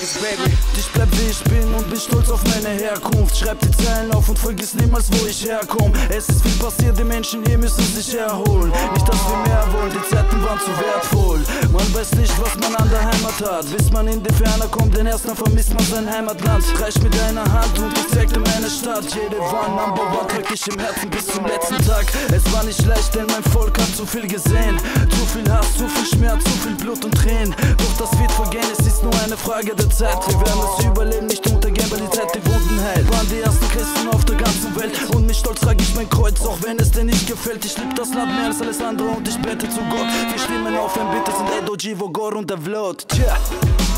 Motherfuckers, baby. Ich bleib wie ich bin und bin stolz auf meine Herkunft. Schreib die Zeilen auf und vergiss niemals, wo ich herkomme. Es ist viel passiert, die Menschen hier müssen sich erholen. Nicht, dass wir mehr wollen, die Zeiten waren zu wertvoll. Man weiß nicht, was man an der Heimat hat, bis man in die Ferne kommt, denn erst dann vermisst man sein Heimatland. Reich mit deiner Hand und ich zeigte meine Stadt. Jede war Number One, trag ich im Herzen bis zum letzten Tag. Es war nicht leicht, denn mein Volk hat zu viel gesehen. Zu viel Hass, zu viel Schmerz, zu viel Blut und Tränen. Doch das wird vergehen, es ist nur eine Frage der Zeit. Wir werden es überleben, nicht untergehen, weil die Zeit die Wunden heilt. Waren die ersten Christen auf der ganzen Welt und mit Stolz trage ich mein Kreuz, auch wenn es dir nicht gefällt. Ich lieb das Land mehr als alles andere und ich bete zu Gott. Wir stimmen auf ein Bitte, sind Edo, Givo, Gor und der Vlot.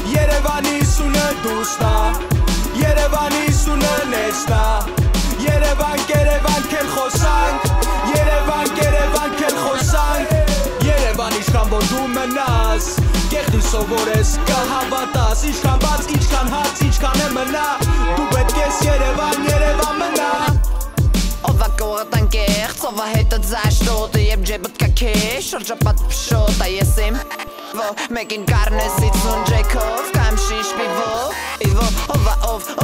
Երևանի սունը դուստա Երևանի սունը նեստա Երևան կերևան կել խոսանք Երևան կերևան կել խոսանք Երևան իշխան որ դու մնաս Կեղտի սովորես կհավատաս Իշխան բաց, իշխան հաց, իշխան է մնա Դու պետք ես Երևան, Երևան մնա Ova կողտան կեղծ, ova հետը ձաշտոտը Եվ ջեբըտ կա քեշ, շրջապատ պշոտա ես իմ Մեկին կարնեսից ուն ջեքով, կամ շիշ պիվո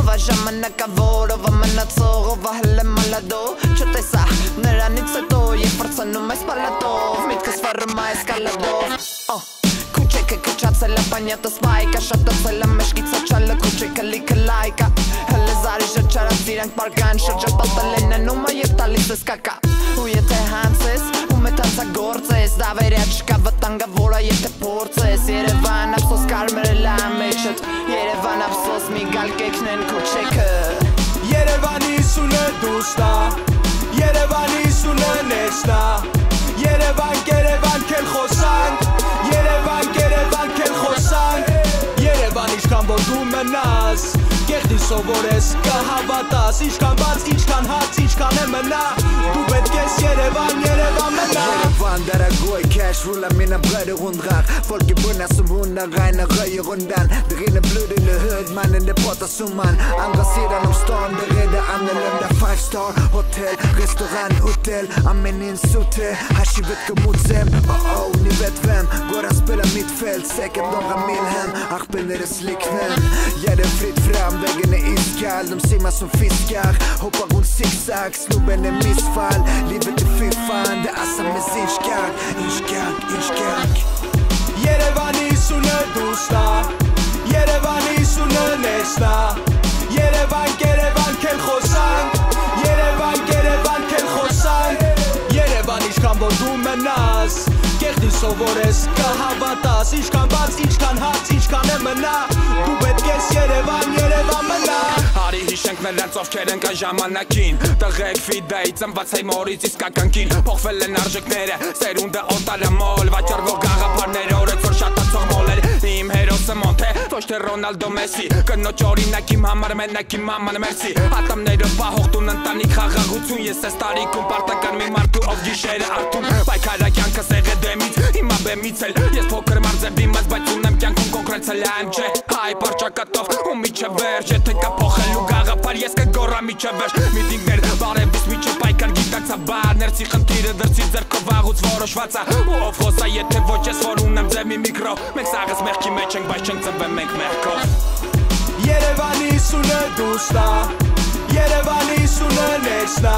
Ova ժամանակավոր, ova մնացող, ova հլը մալադո Չտեսա նրանից հետո, երբ պրծանում ես պալատով Միտքս վարում այս կալադով Քուչեքը քուչացել է պանյատը սպայկա Շատացել է մշկիցը չալը քուչեքը լիքը լայկա Հլը զարի շրջարած իրանք պարկան Շրջապատել են ննումը և տալիս ես կակա Ու եթե հանցես, ու մեթանցա գործես Դավերյա չկա վտանգը, որը եթե փորձես Երևան ափսոս կարմերը լա մեջդ Երևան ափսոս մի գալ կեքնեն քուչեքը Երևանի սունը դուստա Երևանի սունը նեստա Երևան կերևան կել խոսանք Երևան կերևան կել խոսանք Երևան իշխան որ դու մնաս Կեղտի սովորես կհավատաս Իշխան բաց, իշխան հաց, իշխան է մնա Դու պետք ես Երևան, Երևան մնա Երևան դարագոյ cash rule ամենը բրերը ղունդղաղ Volke բնասում հունը գայնը գայը ղունդան Դղինը բլուր in the hood, man in the pot ասում ման Անգասիրան ում ստոն դղեդը անելեմ դա 5 star hotel Ռեստորան ուտել ամենին սութ է Հաշիվետ կմուծեմ, նիվետվեմ Գորասպելը միտվել, սեկեմ դողը միլհեմ Աղպելներս լիքնեմ Երևրիտ վրամ Wegen der Iskal, dem Sima som fiskar Hoppar runt zigzag, snubben är missfall Livet är fy fan, det assar med sin skark Inskak Երևանի սունը դուստա Երևանի սունը նեստա Երևան կերևան կել խոսանք Երևան կերևան կել խոսանք Երևան իշխան որ դու մնաս Կեղտի սովորես կհավատաս Իշխան բաց, իշխան հաց, իշխան է մնա Դու պետք ես Երևան, Երևան մնա Արի հիշենք նրանց ովքեր են կան ժամանակին Տղեկ ֆիդեի ծնված հայ մորից իսկականքին Փոխվել են արժեքները, սերունդը օտարամոլ Վաճառվող գաղափարները օրեց որ շատացող մոլեր Իմ հերոսը մոնթե, ոչ թե Ռոնալդո Մեսի Կնոջ օրինակ իմ համար մենակ իմ մաման մերսի Ատամները պահող տուն ընտանիք խաղաղություն Ես ես տարիքում պարտական մի մարդու ով գիշերը արդում Պայքարա կյանքը սեղե դեմից, հիմա բեմից էլ Ես փոքր մարձև դիմաց, բայց ունեմ կյանքում կոնկրեցել եմ չէ Հայ պարճակատով ու միջև վերջ Եթե կա փոխելու գաղափար ես կգոռա միջև վերջ Միտինգներ բարևից միջև պայքար գիտակցաբար Ներսի խնդիրը դրսի ձեռքով վաղուց որոշվածա Ու ով խոսա եթե ոչ ես որ ունեմ ձև մի միկրո Մենք սաղս մեղքի մեջ ենք բայց չենք ծնվել մենք մեղքով Երևանի սունը դուստա Երևանի սունը նեստա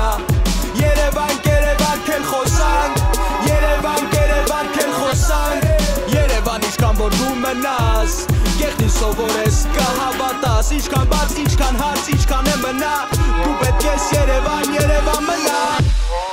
Երևան կերևան կել խոսանք Երևան կերևան կել խոսանք Երևան իշխան որ դու մնաս Կեղտի սովորես կհավատաս Իշխան բաց, իշխան հաց, իշխան է մնա Դու պետք ես Երևան, Երևան մնա